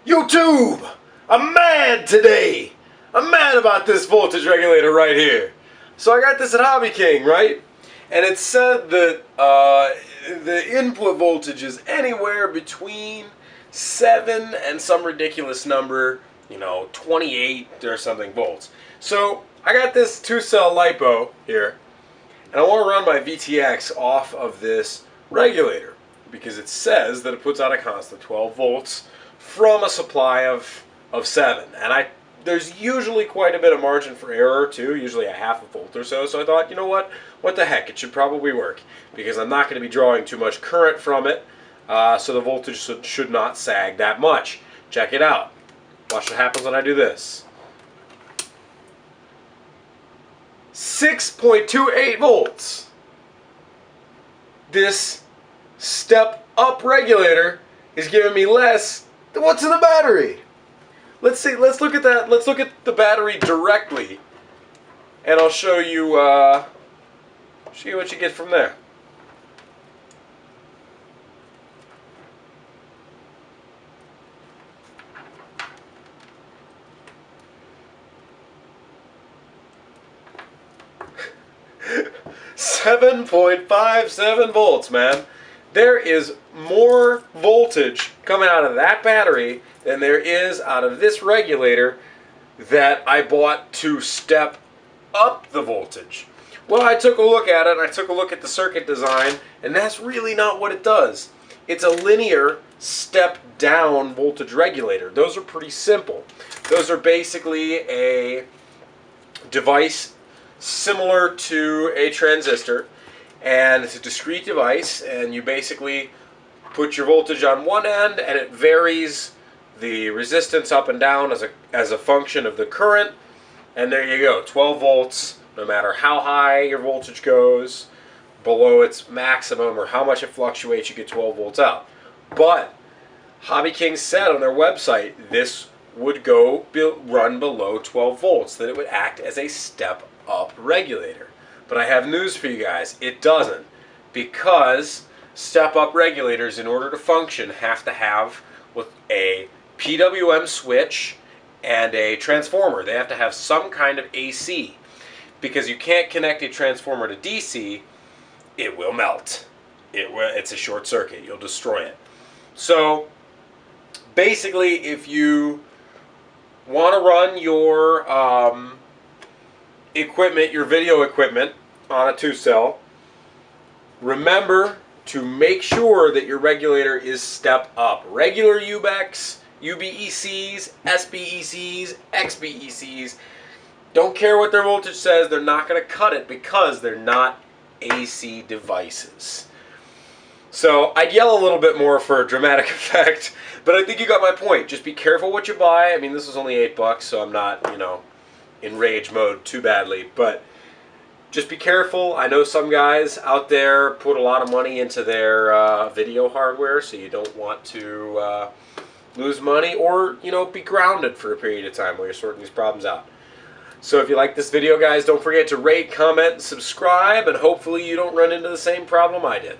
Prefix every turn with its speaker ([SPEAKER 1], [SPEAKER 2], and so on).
[SPEAKER 1] YouTube! I'm mad today! I'm mad about this voltage regulator right here. So I got this at Hobby King, right? And it said that the input voltage is anywhere between 7 and some ridiculous number, 28 or something volts. So I got this 2-cell LiPo here, and I want to run my VTX off of this regulator because it says that it puts out a constant 12 volts from a supply of 7. And there's usually quite a bit of margin for error too, usually a half a volt or so. So I thought, you know what the heck, it should probably work because I'm not going to be drawing too much current from it, so the voltage should not sag that much. Check it out. Watch what happens when I do this. 6.28 volts. This step-up regulator is giving me less than what's in the battery. Let's see. Let's look at that. Let's look at the battery directly, and I'll show you what you get from there. .57 volts, man. There is more voltage coming out of that battery than there is out of this regulator that I bought to step up the voltage. Well, I took a look at it, and I took a look at the circuit design, and that's really not what it does. It's a linear step-down voltage regulator. Those are pretty simple. Those are basically a device similar to a transistor, and it's a discrete device, and you basically put your voltage on one end and it varies the resistance up and down as a function of the current, and there you go, 12 volts. No matter how high your voltage goes below its maximum or how much it fluctuates, you get 12 volts out. But Hobby King said on their website this would run below 12 volts, that it would act as a step up regulator. But I have news for you guys, it doesn't, because step-up regulators, in order to function, have to have with a PWM switch and a transformer. They have to have some kind of AC, because you can't connect a transformer to DC, it will melt. It's a short circuit, you'll destroy it. So basically, if you want to run your equipment, your video equipment, on a 2-cell, remember to make sure that your regulator is step up. Regular UBECs, UBECs, SBECs, XBECs, don't care what their voltage says, they're not going to cut it because they're not AC devices. So I'd yell a little bit more for a dramatic effect, but I think you got my point. Just be careful what you buy. I mean, this was only $8, so I'm not, in rage mode too badly, but just be careful. I know some guys out there put a lot of money into their video hardware, so you don't want to lose money or, be grounded for a period of time while you're sorting these problems out. So if you like this video, guys, don't forget to rate, comment, and subscribe, and hopefully you don't run into the same problem I did.